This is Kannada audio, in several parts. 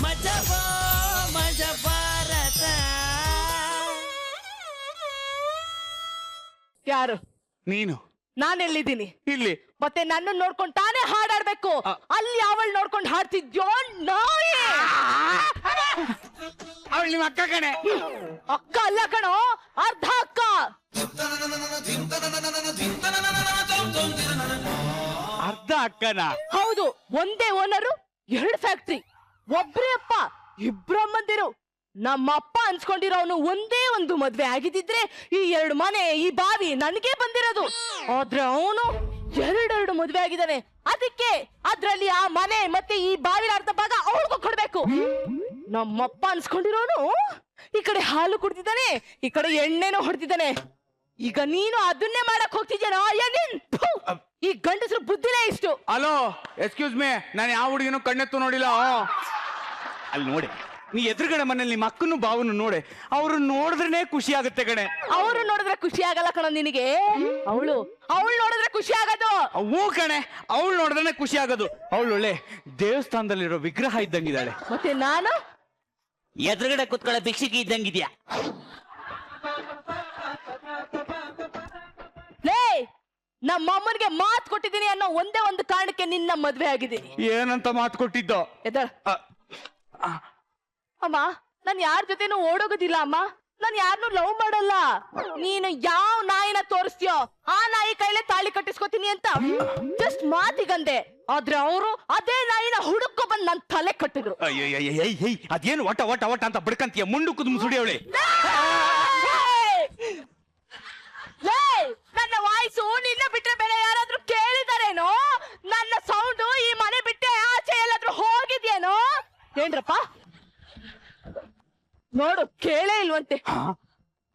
ಮಜ ಭಾರತ. ಯಾರು ನೀನು? ನಾನೆಲ್ಲಿದ್ದೀನಿ? ಇಲ್ಲಿ. ಮತ್ತೆ ನನ್ನ ನೋಡ್ಕೊಂಡು ತಾನೇ ಹಾಡಾಡ್ಬೇಕು. ಅಲ್ಲಿ ಅವಳು ನೋಡ್ಕೊಂಡು ಹಾಡ್ತಿದ್ಯೋ ನಾಯಿ? ಅವಳು ನಿಮ್ಮ ಅಕ್ಕ ಕಣೆ. ಅಕ್ಕ ಅಲ್ಲ ಕಣೋ, ಅರ್ಧ ಅಕ್ಕ. ಅರ್ಧ ಅಕ್ಕನ? ಹೌದು. ಒಂದೇ ಓನರು, 2 ಫ್ಯಾಕ್ಟ್ರಿ, ಒಬ್ರೇ ಅಪ್ಪ, ಇಬ್ರಮ್ಮಂದಿರು. ನಮ್ಮಪ್ಪ ಅನ್ಸ್ಕೊಂಡಿರೋನು ಒಂದೇ ಒಂದು ಮದ್ವೆ ಆಗಿದ್ದಿದ್ರೆ ಈ 2 ಮನೆ, ಈ ಬಾವಿ ನನಗೆ ಬಂದಿರೋದು. ಆದ್ರೆ ಅವನು 2 ಮದ್ವೆ ಆಗಿದ್ದಾನೆ. ಅದಕ್ಕೆ ಅದ್ರಲ್ಲಿ ಆ ಮನೆ ಮತ್ತೆ ಈ ಬಾವಿನ ಅರ್ಧ ಭಾಗ ಅವಳಿಗೂ ಕೊಡ್ಬೇಕು. ನಮ್ಮಪ್ಪ ಅನ್ಸ್ಕೊಂಡಿರೋನು ಈ ಕಡೆ ಹಾಲು ಕುಡ್ತಿದ್ದಾನೆ, ಈ ಕಡೆ ಎಣ್ಣೆನೂ ಹೊಡ್ತಿದ್ದಾನೆ. ಈಗ ನೀನು ಅದನ್ನೇ ಮಾಡಕ್ ಹೋಗ್ತಿದ್ಯಾನೋ? ಈ ಗಂಡಸರು ಬುದ್ಧಿನೇ ಇಷ್ಟು. ಹಲೋ, ಎಕ್ಸ್ಕ್ಯೂಸ್ ಮೀ, ನಾನು ಯಾವ ಹುಡುಗಿನೂ ಕಣ್ಣೆತ್ತು ನೋಡಿಲ್ಲ. ಅಲ್ಲಿ ನೋಡಿ, ನೀ ಎದುರುಗಡೆ ಮನೇಲಿ ನಿಮ್ಮ ಅಕ್ಕನು ಬಾವನು ನೋಡೆ. ಅವ್ರು ನೋಡಿದ್ರೆ ಖುಷಿ ಆಗುತ್ತೆ ಕಣೆ. ಅವ್ರು ನೋಡಿದ್ರೆ ಖುಷಿ ಆಗಲ್ಲ ಕಣ ನಿನಗೆ. ಅವಳು ನೋಡಿದ್ರೆ ಖುಷಿ ಆಗೋದು. ಹೂ ಕಣೆ, ಅವಳು ನೋಡಿದ್ರೆ ಖುಷಿ ಆಗೋದು. ಅವಳು ಒಳ್ಳೆ ದೇವಸ್ಥಾನದಲ್ಲಿರೋ ವಿಗ್ರಹ ಇದ್ದಂಗಿದ್ದಾಳೆ. ಮತ್ತೆ ನಾನು ಎದುರುಗಡೆ ಕುತ್ಕೊಳ್ಳೋ ಭಿಕ್ಷಿಗೆ ಇದ್ದಂಗಿದ್ಯಾ? ಲೇ, ನಮ್ಮ ಅಮ್ಮನಿಗೆ ಮಾತು ಕೊಟ್ಟಿದ್ದೀನಿ ಅನ್ನೋ ಒಂದೇ ಒಂದು ಕಾರಣಕ್ಕೆ ನಿನ್ನ ಮದ್ವೆ ಆಗಿದ್ದೀನಿ. ಏನಂತ ಮಾತು ಕೊಟ್ಟಿದ್ದೋ? ಅಮ್ಮ, ನಾನು ಯಾರ ಜೊತೆನೂ ಓಡೋಗೋದಿಲ್ಲ ಅಮ್ಮ. ನಾನು ಯಾರನ್ನೂ ಲವ್ ಮಾಡಲ್ಲ. ನೀನು ಯಾವ ನಾಯಿನ ತೋರಿಸ್ತೀಯೋ ಆ ನಾಯಿ ಕೈಲೇ ತಾಳಿ ಕಟ್ಟಿಸ್ಕೊತೀನಿ ಅಂತ ಜಸ್ಟ್ ಮಾತಿಗಂದೆ. ಆದ್ರೆ ಅವರು ಅದೇ ನಾಯಿನ ಹುಡುಕೋ ಬಂದು ನನ್ನ ತಲೆ ಕಟ್ಟಿದ್ರು. ಅದೇನು ಒಟ ಒಟ ಒಟ ಅಂತ ಬಡ್ಕಂತೀಯ? ಮುಂಡು ಕುದ್ ಮುಸುಡಿಯವಳೆ. ನನ್ನ ವಾಯ್ಸು ನಿನ್ನ ಬಿಟ್ರೆ ಬೇರೆ ಯಾರಾದ್ರೂ ಕೇಳಿದಾರೇನೋ? ನನ್ನ ಸೌಂಡು ಈ ಮನೆ ಬಿಟ್ಟೆ ಆಚೆ ಎಲ್ಲಾದ್ರೂ ಹೋಗಿದ್ಯೇನೋ? ಏನ್ರಪ್ಪ ನೋಡು, ಕೇಳೇ ಇಲ್ವಂತೆ.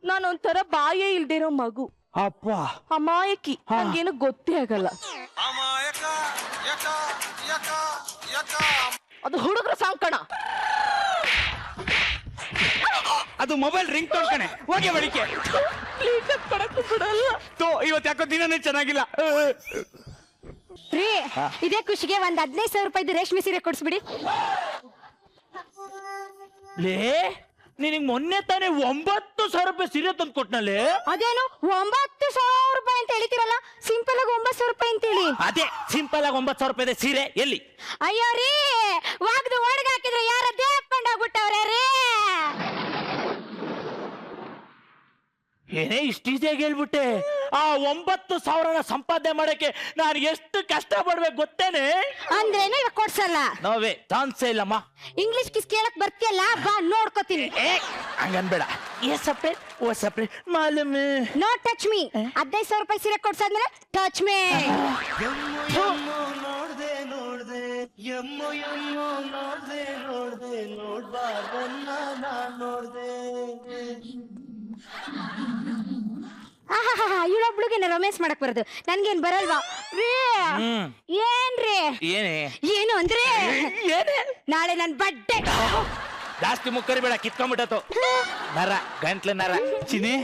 ನಾನೊಂಥರ ಬಾಯೇ ಇಲ್ದಿರೋ ಮಗು. ಅಪ್ಪ ಅಮಾಯಕಿ, ನಂಗೇನು ಗೊತ್ತೇ ಆಗಲ್ಲ. ಅದು ಹುಡುಗರ ಸಾಂಗ್ ಕಣ. ಅದು ಮೊಬೈಲ್ ರಿಂಗ್ ಟೋನ್ ಕಣೆ. ಹೋಗಿ ಬಳಿಕೆ ಬಿಡಲ್ಲ. ಇವತ್ತು ಯಾಕೋ ದಿನನೇ ಚೆನ್ನಾಗಿಲ್ಲ. ರೀ, ಇದೇ ಖುಷಿಗೆ ಒಂದ್ 15,000 ರೂಪಾಯಿ ರೇಷ್ಮೆ ಸೀರೆ ಕೊಡ್ಸ್ಬಿಡಿ. ಲೇ, ನಿನಗ್ ಮೊನ್ನೆ ತಾನೇ 9,000 ರೂಪಾಯಿ ಸೀರೆ ತಂದು ಕೊಟ್ನಲ್ಲಿ. ಅದೇನು 9,000 ರೂಪಾಯಿ ಅಂತ ಹೇಳ್ತೀರಲ್ಲ? ಸಿಂಪಲ್ ಆಗಿ 9,000 ರೂಪಾಯಿ ಅಂತ ಹೇಳಿ. ಅದೇ ಸಿಂಪಲ್ ಆಗಿ 9,000 ರೂಪಾಯಿ ಸೀರೆ ಎಲ್ಲಿ? ಅಯ್ಯೋ ರೀ, ವಾಗ್ದು ಒಳಗೆ ಹಾಕಿದ್ರೆ ಯಾರ ದೇಹಕೊಂಡೋಗ್ಬಿಟ್ಟವ್ರೆ ರೀ. ಏನೇ ಇಷ್ಟು ಈಸಿಯಾಗಿ ಹೇಳ್ಬಿಟ್ಟೆ? ಆ 9,000ನ ಸಂಪಾದನೆ ಮಾಡಕ್ಕೆ ನಾನು ಎಷ್ಟು ಕಷ್ಟ ಪಡ್ಬೇಕು ಗೊತ್ತೇನೆ? ಅಂದ್ರೇನು ಇವಾಗ ಕೊಡ್ಸಲ್ಲ? ನೋವೇ ಚಾನ್ಸೇ ಇಲ್ಲಮ್ಮ. ಇಂಗ್ಲಿಷ್ ಕಿಸ್ ಕೇಳಕ್ ಬರ್ತಿಯಲ್ಲ, ಬಾ ನೋಡ್ಕೋತೀನಿ. ಹಂಗನ್ಬೇಡ. ಸಪ್ರೇಟ್ ಓ ಸಪ್ರೇಟ್ ಮಾಲೂಮ್. No touch me. 15,000 ರೂಪಾಯಿ ಸೀರೆ ಕೊಡ್ಸಾದ್ಮೇಲೆ ಟಚ್ ಮೀ. ನೋಡ್ದೆ ಎಮ್ಮೋ ನೋಡ್ದೆ ನೋಡ್ಬಾರ್ದನ್ನ ನಾನ್ ನೋಡ್ದೆ. ಇವಳೊಬ್ಳಿಗೆ ರೊಮ್ಯಾನ್ಸ್ ಮಾಡಕ್ ಬರೋದು, ನನ್ಗೇನ್ ಬರಲ್ವಾ ರೀ? ಏನ್ರಿ? ಏನು ಅಂದ್ರೆ ನಾಳೆ ನನ್ ಬಡ್ಡೆ. ಜಾಸ್ತಿ ಮುಕ್ಕರಿ ಬೇಡ, ಕಿತ್ಕೊಂಡ್ಬಿಟ್ಟತು ನರ, ಗಂಟ್ಲ ನರ. ಚಿನಿ,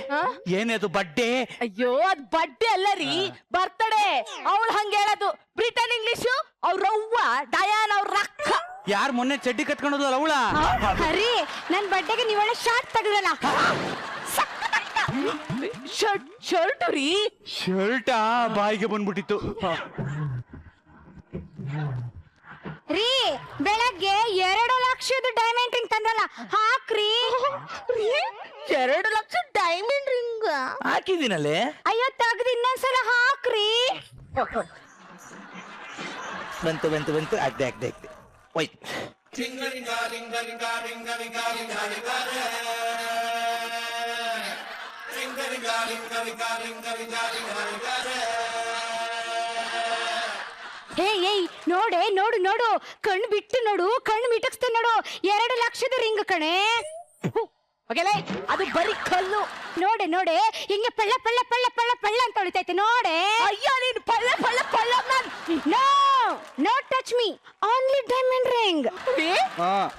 ಏನೇದು ಬಡ್ಡೆ? ಅಯ್ಯೋ, ಅದ್ ಬಡ್ಡೆ ಅಲ್ಲ ರೀ, ಬರ್ತಡೆ. ಅವಳು ಹಂಗ ಹೇಳೋದು. ಬ್ರಿಟನ್ ಇಂಗ್ಲಿಷು ಅವ್ರವ್ವ, ಡಯಾನ್ ಅವ್ರ ರಕ್ಕ. ಯಾರು ಮೊನ್ನೆ ಚಡ್ಡಿ ಕತ್ಕೊಂಡೋದಲ್ಲ ಅವಳ? ರೀ, ನನ್ ಬಡ್ಡೆಗೆ ನೀವೊಳ್ಳೆ ಶಾರ್ಟ್ ತೆಗೆದಲ್ಲ. ಶರ್ಟ್ ರೀ. ಶರ್ಟಾ ಬಾಯಿಗೆ ಬಂದ್ಬಿಟ್ಟಿತ್ತು ರೀ. ಬೆಳಗ್ಗೆ 2 ಲಕ್ಷದ ಡೈಮಂಡ್ ರಿಂಗ್ ತಂದ್ರಲ್ಲ, ಹಾಕ್ರಿ. 2 ಲಕ್ಷ ಡೈಮಂಡ್ ರಿಂಗ್ ಹಾಕಿದ್ದೀನಲ್ಲೇ. ಅಯ್ಯೋ, ತೆಗ್ದು ಇನ್ನೊಂದ್ಸಲ ಹಾಕ್ರಿ. ಬಂತು ಅಗ್ದೆ ಹೋಯ್ತು. ಏಯ್ ನೋಡು, ಕಣ್ಣು ಬಿಟ್ಟು ನೋಡು, ಕಣ್ಣು ಮಿಟಕ್ಸ್ತೆ ನೋಡು. 2 ಲಕ್ಷದ ರಿಂಗ್ ಕಣೆ. ಅದು ಬರೀ ಕಲ್ಲು. ನೋಡೆ ಹಿಂಗೆ ಪಳ್ಳ ಪಳ್ಳ ಪಳ್ಳ ಪಳ್ಳ ಪಳ್ಳ ಅಂತ ಹೊಳಿತೈತೆ ನೋಡೆ. ಅಯ್ಯೋ, ನೀನು ಪಳ್ಳ ಪಳ್ಳ ಪಳ್ಳ. No touch me, only diamond ring.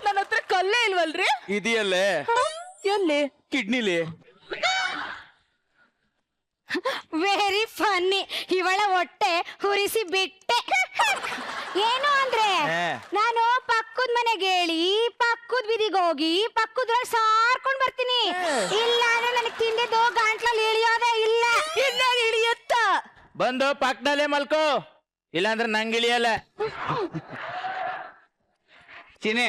ನನ್ನ ಹತ್ರ ಕಲ್ಲೇ ಇಲ್ವಲ್ರಿ? ಇದೆಯಲ್ಲೇ. ಎಲ್ಲಿ? ಕಿಡ್ನಿಲಿ. Very funny. ಇವಳ ಹೊಟ್ಟೆ ಹುರಿಸಿ ಬಿಟ್ಟೆ. ಏನು ಅಂದ್ರೆ, ನಾನು ಪಕ್ಕದ ಮನೆಗೆ ಹೇಳಿ ಬೀದಿಗೆ ಹೋಗಿ ಪಕ್ಕದ್ರಲ್ಲಿ ಸಾರ್ಕೊಂಡ್ ಬರ್ತೀನಿ. ಇಲ್ಲ ಅಂದ್ರೆ ನನಗೆ ತಿಂದಿದ್ದು ಗಂಟ್ಲಲ್ಲಿ ಇಳಿಯೋದೇ ಇಲ್ಲ. ಇಳಿಯತ್ತ ಬಂದು ಪಕ್ಕದಲ್ಲೇ ಮಲ್ಕೋ, ಇಲ್ಲಾಂದ್ರೆ ನಂಗೆ ಇಳಿಯಲ್ಲ. ಚಿನಿ,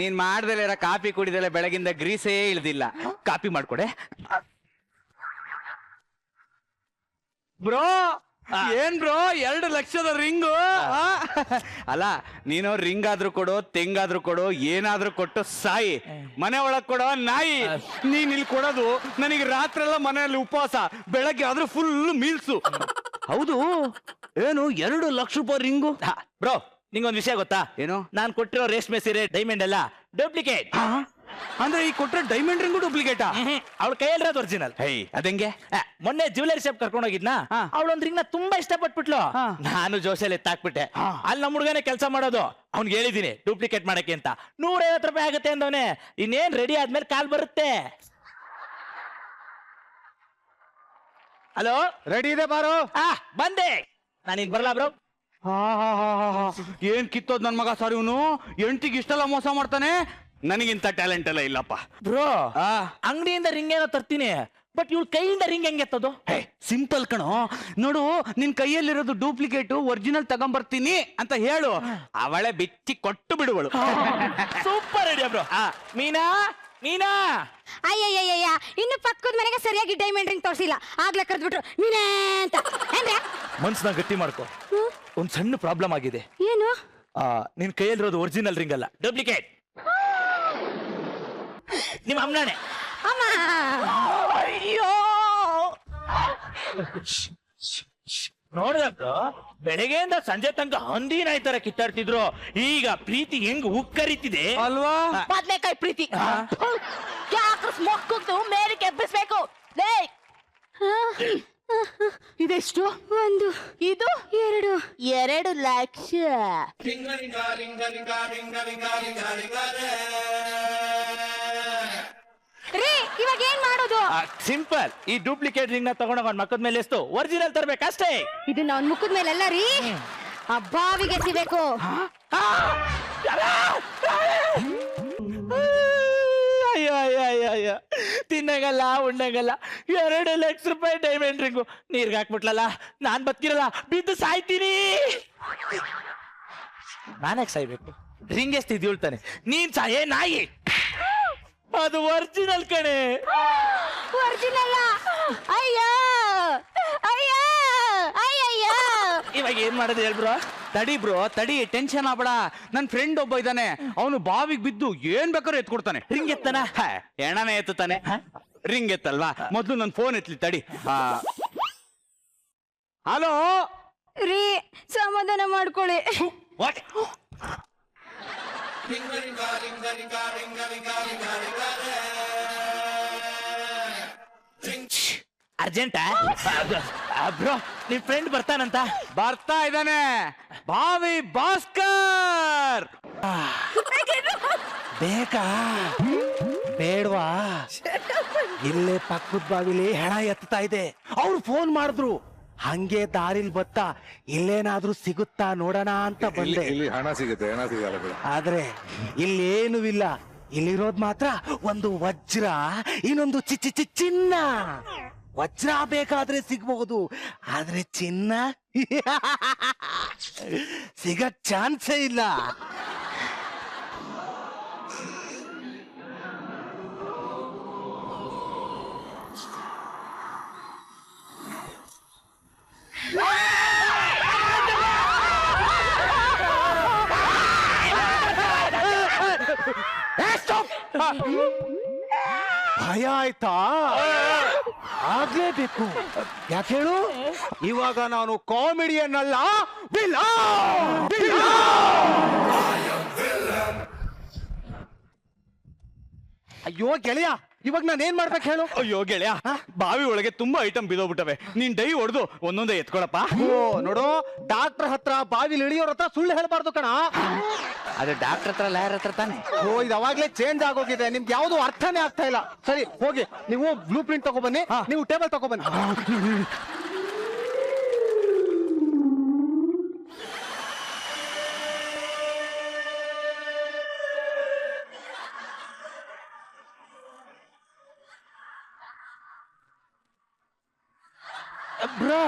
ನೀನ್ ಮಾಡ್ದಲ್ಲ ಕಾಫಿ ಕುಡಿದಲ್ಲ ಬೆಳಗಿಂದ ಗ್ರೀಸೇ ಇಳ್ದಿಲ್ಲ. ಕಾಫಿ ಮಾಡ್ಕೊಡೆ. ಬ್ರೋ ಏನ್ ಬ್ರೋ 2 ಲಕ್ಷದ ರಿಂಗು? ಅಲ್ಲ, ನೀನು ರಿಂಗ್ ಆದ್ರೂ ಕೊಡು, ತೆಂಗಾದ್ರೂ ಕೊಡು, ಏನಾದ್ರೂ ಕೊಟ್ಟು ಸಾಯಿ, ಮನೆ ಒಳಗ್ ಕೊಡೋ ನಾಯಿ. ನೀನ್ ಇಲ್ಲಿ ಕೊಡೋದು ನನಗೆ ರಾತ್ರಿ ಎಲ್ಲ ಮನೆಯಲ್ಲಿ ಉಪವಾಸ, ಬೆಳಗ್ಗೆ ಆದ್ರೂ ಫುಲ್ ಮೀಲ್ಸು. ಹೌದು, ಏನು 2 ಲಕ್ಷ ರೂಪಾಯಿ ರಿಂಗು? ಬ್ರೋ, ನಿಂಗೊಂದು ವಿಷಯ ಗೊತ್ತಾ? ಏನು? ನಾನ್ ಕೊಟ್ಟಿರೋ ರೇಷ್ಮೆ ಸೀರೆ ಡೈಮಂಡ್ ಎಲ್ಲ ಡೂಪ್ಲಿಕೇಟ್. ಅಂದ್ರೆ ಈ ಕೊಟ್ರೆ ಡೈಮಂಡ್ ರಿಂಗು ಡೂಪ್ಲಿಕೇಟಾ? ಅವಳ ಕೈಯಲ್ಲಿರೋದು ಒರಿಜಿನಲ್. ಹೇ, ಅದಂಗೆ? ಮೊನ್ನೆ ಜ್ಯುವೆಲರಿ ಶಾಪ್ ಕರ್ಕೊಂಡು ಹೋಗಿದ್ನ, ಅವಳೊಂದ್ ರಿಂಗ್ ನ ತುಂಬಾ ಇಷ್ಟಪಟ್ಬಿಟ್ಲು. ನಾನು ಜೋಶಲ್ಲಿ ಎತ್ತಾಕ್ಬಿಟ್ಟೆ. ಅಲ್ಲಿ ನಮ್ಮ ಹುಡುಗನೇ ಕೆಲಸ ಮಾಡೋದು, ಅವ್ನಿಗೆ ಹೇಳಿದೀನಿ ಡೂಪ್ಲಿಕೇಟ್ ಮಾಡಕ್ಕೆ ಅಂತ. 150 ರೂಪಾಯಿ ಆಗುತ್ತೆ ಅಂದವನೇ. ಇನ್ನೇನ್ ರೆಡಿ ಆದ್ಮೇಲೆ ಕಾಲ್ ಬರುತ್ತೆ. ಹಲೋ, ರೆಡಿ ಇದೆ ಬಾರೋ. ಬಂದೆ. ನಾನೀಗ ಬರಲಾ ಬ್ರೋ? ಏನ್ ಕಿತ್ತೋದ್ ನನ್ ಮಗ ಸರ್ ಇವನು. ಎಂಟಿಗೆ ಇಷ್ಟೆಲ್ಲ ಮೋಸ ಮಾಡ್ತಾನೆ. ನನಗಿಂತ ಟ್ಯಾಲೆಂಟ್ ಎಲ್ಲ ಇಲ್ಲಪ್ಪ ಬ್ರೋ. ಅಂಗಡಿಯಿಂದ ರಿಂಗ್ ಏನೋ ತರ್ತೀನಿ, ಬಟ್ ಇವಳು ಕೈಯಿಂದ ರಿಂಗ್ ಹೆಂಗೆ ಎತ್ತೋದು? ಸಿಂಪಲ್ ಕಣೋ. ನೋಡು, ನಿನ್ ಕೈಯಲ್ಲಿರೋದು ಡೂಪ್ಲಿಕೇಟು, ಒರಿಜಿನಲ್ ತಗೊಂಬರ್ತೀನಿ ಅಂತ ಹೇಳು, ಅವಳೆ ಬಿಚ್ಚಿ ಕೊಟ್ಟು ಬಿಡುವಳು. Super idea bro. Meena, Meena. ಅಯ್ಯಯ್ಯಯ್ಯ, ಇನ್ನು ಪಕ್ಕದ ಮನೆಗೆ ಸರಿಯಾಗಿ ಡೈಮಂಡ್ ರಿಂಗ್ ತೋರಿಸಿಲ್ಲ, ಆಗ್ಲೇ ಕರೆದ್ಬಿಟ್ರು ನೀನೇ ಅಂತ. ಏನ್ರೆ ಮನ್ಸನ್ನ ಗಟ್ಟಿ ಮಾಡ್ಕೊ. ಒಂದ್ ಸಣ್ಣ ಪ್ರಾಬ್ಲಮ್ ಆಗಿದೆ. ಏನು? ನಿನ್ ಕೈಯಲ್ಲಿರೋದು ಒರಿಜಿನಲ್ ರಿಂಗ್ ಅಲ್ಲ, ಡೂಪ್ಲಿಕೇಟ್. ನಿಮ್ಮ ಅಮ್ಮನೇ. ಅಮ್ಮ, ಅಯ್ಯೋ ನೋಡಿದ ಬೆಳಗ್ಗೆಯಿಂದ ಸಂಜೆ ತನಕ ಹಂದಿನ ತರ ಕಿತ್ತಾಡ್ತಿದ್ರು. ಈಗ ಪ್ರೀತಿ ಹೆಂಗ್ ಉಕ್ಕರಿತಿದೆ ಅಲ್ವಾ? ಬದ್ನೆಕಾಯಿ ಪ್ರೀತಿ. ಮೊಕ್ಕದ್ದು ಮೇಲೆ ಕೆಬ್ಬಿಸ್ಬೇಕು. ಇದೆಷ್ಟು? 1, ಇದು 2 ಲಕ್ಷ. ರೀ, ಇವಾಗ ಏನ್ ಮಾಡೋದು? ಸಿಂಪಲ್. ಈ ಡೂಪ್ಲಿಕೇಟ್ ರಿಂಗ್ ನ ತಗೊಂಡೋಗ ಮಕ್ಕದ ಮೇಲೆ ಎಷ್ಟು, ಒರಿಜಿನಲ್ ತರ್ಬೇಕಷ್ಟೇ. ಇದನ್ನ ಅವ್ನ ಮುಖದ ಮೇಲೆಲ್ಲ ರೀ ಆ ಬಾವಿಗೆ ಎಸಿಬೇಕು. ಅಯ್ಯೋ ಅಯ್ಯೋ ಅಯ್ಯೋ ಅಯ್ಯೋ, ತಿನ್ನಂಗಲ್ಲ ಉಣ್ಣಂಗಲ್ಲ. 2 ಲಕ್ಷ ರೂಪಾಯಿ ಡೈಮಂಡ್ ರಿಂಗು ನೀರ್ಗೆ ಹಾಕ್ಬಿಟ್ಲಲ್ಲ. ನಾನ್ ಬದುಕಿರಲ್ಲ, ಬಿದ್ದು ಸಾಯ್ತೀನಿ. ನಾನ್ಯಾಕೆ ಸಾಯ್ಬೇಕು? ರಿಂಗ್ ಎಷ್ಟು ಇದ್ಯುಳ್ತಾನೆ, ನೀನ್ ಸಾಯೇ ನಾಯಿ. ಅದು ಒರಿಜಿನಲ್ ಕಣೆ. ಒರಿಜಿನಲ್? ಅಯ್ಯೋ ಅಯ್ಯೋ ಅಯ್ಯಯ್ಯೋ. ಇವಾಗ ಏನ್ ಮಾಡೋದು ಹೇಳ್ಬ್ರೋ? ತಡಿ ಬ್ರೋ, ತಡಿ, ಟೆನ್ಷನ್ ಆಗ್ಬೇಡ. ನನ್ ಫ್ರೆಂಡ್ ಒಬ್ಬ ಇದ್ದಾನೆ, ಅವನು ಬಾವಿಗೆ ಬಿದ್ದು ಏನ್ ಬೇಕಾದ್ರೂ ಎತ್ಕೊಡ್ತಾನೆ. ರಿಂಗ್ ಎತ್ತನ? ಎಣ್ಣನೆ ಎತ್ತಾನೆ. ರಿಂಗ್ ಎತ್ತಲ್ವಾ? ಮೊದ್ಲು ನನ್ ಫೋನ್ ಎತ್ಲಿ, ತಡಿ. ಹಲೋ ರೀ, ಸಮಾಧಾನ ಮಾಡ್ಕೊಳ್ಳಿ. ಅರ್ಜೆಂಟಾ ಬ್ರೋ? ನಿಮ್ ಫ್ರೆಂಡ್ ಬರ್ತಾನಂತ. ಬರ್ತಾ ಇದ್ದಾನೆ, ಬಾವಿ ಭಾಸ್ಕರ್. ಬೇಕಾ ಬೇಡ್ವಾ? ಇಲ್ಲೇ ಪಕ್ಕದ ಬಾವಿಲಿ ಹೆಣ ಎತ್ತಾ ಇದೆ. ಅವ್ರು ಫೋನ್ ಮಾಡಿದ್ರು, ಹಂಗೆ ದಾರಿಲ್ ಬತ್ತ ಇಲ್ಲೇನಾದ್ರೂ ಸಿಗುತ್ತಾ ನೋಡೋಣ ಅಂತ ಬಂದೆ. ಇಲ್ಲಿ ಹಣ ಸಿಗುತ್ತೆ, ಹಣ ಸಿಗಲ್ಲ ಬಿಡು. ಆದ್ರೆ ಇಲ್ಲೇನು ಇಲ್ಲ. ಇಲ್ಲಿರೋದ್ ಮಾತ್ರ ಒಂದು ವಜ್ರ, ಇನ್ನೊಂದು ಚಿನ್ನ. ವಜ್ರ ಬೇಕಾದ್ರೆ ಸಿಗ್ಬಹುದು, ಆದ್ರೆ ಚಿನ್ನ ಸಿಗಕ್ ಚಾನ್ಸೇ ಇಲ್ಲ. ಭಯ ಆಯ್ತಾ? ಆಗ್ಲೇಬೇಕು. ಯಾಕೆ ಹೇಳು? ಇವಾಗ ನಾನು ಕಾಮಿಡಿಯನ್ ಅಲ್ಲ, ಅಯ್ಯೋ ಗೆಳೆಯ, ಇವಾಗ ನಾನು ಏನ್ ಮಾಡ್ಬೇಕು ಹೇಳು? ಅಯ್ಯೋ ಗೆಳೆಯ, ಬಾವಿ ಒಳಗೆ ತುಂಬಾ ಐಟಮ್ ಬಿದೋಗ್ಬಿಟ್ಟವೆ. ನೀನ್ ಡೈ ಹೊಡೆದು ಒಂದೊಂದೇ ಎತ್ಕೊಳಪ್ಪ. ಓ ನೋಡು, ಡಾಕ್ಟರ್ ಹತ್ರ ಬಾವಿಲಿ ಇಳಿಯೋರ್ ಹತ್ರ ಸುಳ್ಳು ಹೇಳ್ಬಾರ್ದು ಕಣ. ಅದು ಡಾಕ್ಟರ್ ಹತ್ರ ಲಾಯರ್ ಹತ್ರ ತಾನೆ. ಓ, ಇದು ಅವಾಗ್ಲೇ ಚೇಂಜ್ ಆಗೋಗಿದೆ. ನಿಮ್ಗೆ ಯಾವ್ದು ಅರ್ಥನೇ ಆಗ್ತಾ ಇಲ್ಲ. ಸರಿ ಹೋಗಿ, ನೀವು ಬ್ಲೂ ಪ್ರಿಂಟ್ ತಗೊಬನ್ನಿ, ನೀವು ಟೇಬಲ್ ತಗೊಬನ್ನಿ. ಬ್ರೋ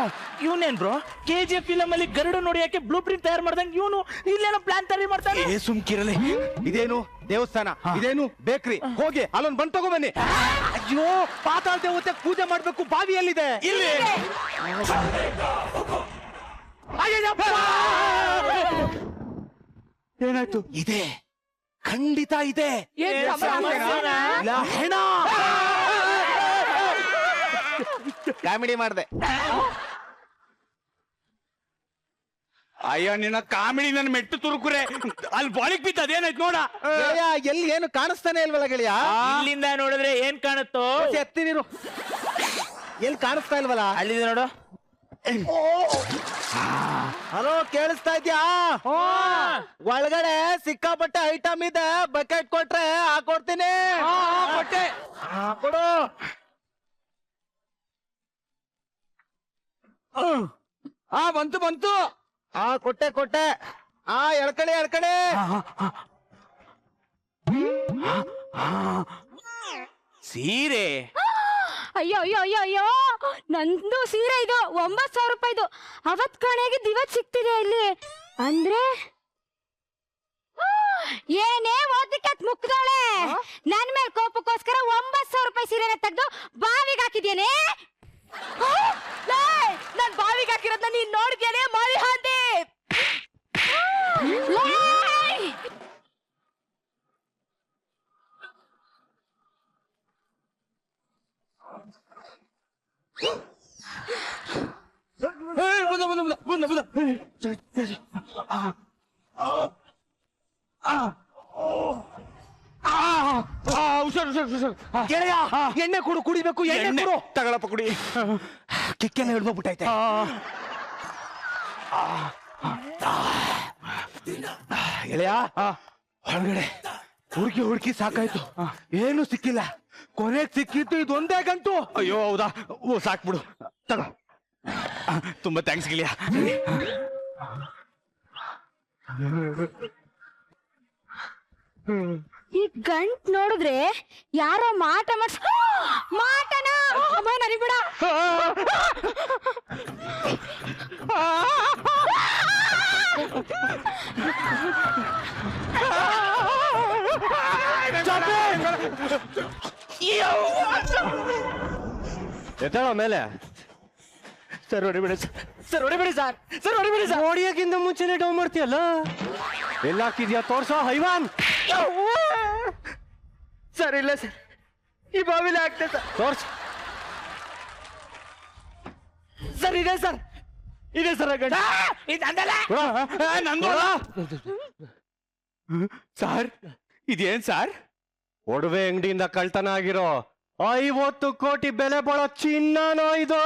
ಇವನೇನ್ ಬ್ರೋ KGF ಫಿಲಮ್ ಅಲ್ಲಿ ಗರುಡ ನೋಡಿ ಯಾಕೆ ಬ್ಲೂ ಪ್ರಿಂಟ್ ತಯಾರು ಮಾಡ್ದಂಗೆ ಇವನು ಇಲ್ಲೇನೋ ಪ್ಲಾನ್ ತಯಾರಿ ಮಾಡ್ತಾನೆ. ಏ ಸುಮ್ಕಿರಲಿ. ಇದೇನು ದೇವಸ್ಥಾನ, ಇದೇನು ಬೇಕ್ರಿ. ಹೋಗಿ ಅಲ್ಲೊಂದು ಬಂದ್ ತಗೋ ಬನ್ನಿ. ಅಯ್ಯೋ ಪಾತಾಳ ದೇವತೆ ಪೂಜೆ ಮಾಡ್ಬೇಕು, ಬಾವಿಯಲ್ಲಿದೆ. ಇಲ್ಲಿ ಏನಾಯ್ತು? ಇದೆ, ಖಂಡಿತ ಇದೆ. ಹೆಣ. ಕಾಮಿಡಿ ಮಾಡ್ದೆ. ಅಯ್ಯೋ ನಿನ್ನ ಕಾಮಿಡಿ ನನ್ನ ಮೆಟ್ಟು ತುರುಕುರೆ. ಅಲ್ಲಿ ಬಾಳಿಗೆ ಬಿದ್ದ ಅದೇನಾಯ್ತು ನೋಡ. ಎಲ್ಲಿ ಏನು ಕಾಣಿಸ್ತಾನೆ ಇಲ್ವಲ್ಲ ಗೆಳೆಯ? ಇಲ್ಲಿಂದ ನೋಡಿದ್ರೆ ಏನ್ ಕಾಣುತ್ತೋ? ಎತ್ತಿ ನೀರು. ಎಲ್ಲಿ ಕಾಣಿಸ್ತಾ ಇಲ್ವಲ್ಲ? ಅಲ್ಲಿದೆ ನೋಡು. ಹಲೋ, ಕೇಳಿಸ್ತಾ ಇದ್ಯಾ? ಒಳಗಡೆ ಸಿಕ್ಕಾಪಟ್ಟೆ ಐಟಮ್ ಇದೆ, ಬಕೆಟ್ ಕೊಟ್ರೆ ಹಾಕೊಡ್ತೀನಿ. ಕೊಡು. ಬಂತು ಬಂತು. ಕೊಟ್ಟೆ. ಎಳ್ಕಡೆ. ಸೀರೆ. ಅಯ್ಯೋ ಅಯ್ಯೋ ಅಯ್ಯೋ ಅಯ್ಯೋ, ನಂದು ಸೀರೆ ಇದು 9,000 ರೂಪಾಯಿದು. ಅವತ್ ಕಾಣೆಯಾಗಿದ್ದು ಇವತ್ ಸಿಗ್ತಿದೆ ಇಲ್ಲಿ ಅಂದ್ರೆ. ಏನೇ ಓದಿಕತ್ ಮುಕ್ದೋಳೆ, ನನ್ ಮೇಲೆ ಕೋಪಕ್ಕೋಸ್ಕರ 9,000 ರೂಪಾಯಿ ಸೀರೆನ ತೆಗ್ದು ಬಾವಿಗೆ ಹಾಕಿದ್ಯೇನೆ. ನನ್ ಬಾವಿಗೆ ಹಾಕಿರೋದ್ನ ನೀನ್ ನೋಡಿದ್ಯಾನೆ ಮಾರಿ ಹಾಂದೆ. ಗೆಳೆಯ, ಎಣ್ಣೆ ಕೊಡು, ಕುಡಿಬೇಕು. ಎಣ್ಣೆ ಕೊಡು. ತಗಳಪ್ಪ ಕುಡಿ. ಕಿಕ್ಕೆಲ್ಲ ಹಿಡ್ದೋಗ್ಬಿಟ್ಟೈತೆ. ಗೆಳೆಯ, ಹೊರಗಡೆ ಹುಡುಕಿ ಸಾಕಾಯ್ತು, ಏನು ಸಿಕ್ಕಿಲ್ಲ. ಕೊನೆಗೆ ಸಿಕ್ಕಿತ್ತು ಇದೊಂದೇ ಗಂಟು. ಅಯ್ಯೋ ಹೌದಾ? ಸಾಕ್ಬಿಡು. ತಗೋ. ತುಂಬಾ ಥ್ಯಾಂಕ್ಸ್ ಗಿಳಿಯ. ಈ ಗಂಟ್ ನೋಡಿದ್ರೆ ಯಾರೋ ಮಾಟನ ಅಮ್ಮ ನರಿಬಿಡ. ಎತ್ತಾಳ ಮೇಲೆ. Sir ಹೊಡಿಬೇಡಿ sir. ನೋಡಿಯಕ್ಕಿಂತ ಮುಂಚೆನೆ ಡೌ ಮಾಡ್ತೀಯಲ್ಲ. ಎಲ್ಲ ಹಾಕಿದ್ಯಾ ತೋರ್ಸೋ ಹೈವಾನ್. ಸರ್ ಇಲ್ಲ ಸರ್, ಈ ಬಾವಿಲೆ ಆಗ್ತದೆ ಸರ್. ತೋರ್ಸ್. ಸರ್ ಇದೆ ಸರ್ ಗಂಡ. ಸಾರ್ ಇದೇನ್ ಸಾರ್? ಒಡವೆ ಅಂಗಡಿಯಿಂದ ಕಳ್ತನ ಆಗಿರೋ 50 ಕೋಟಿ ಬೆಲೆ ಬಾಳೋ ಚಿನ್ನನೋ ಇದು.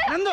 ನಂದು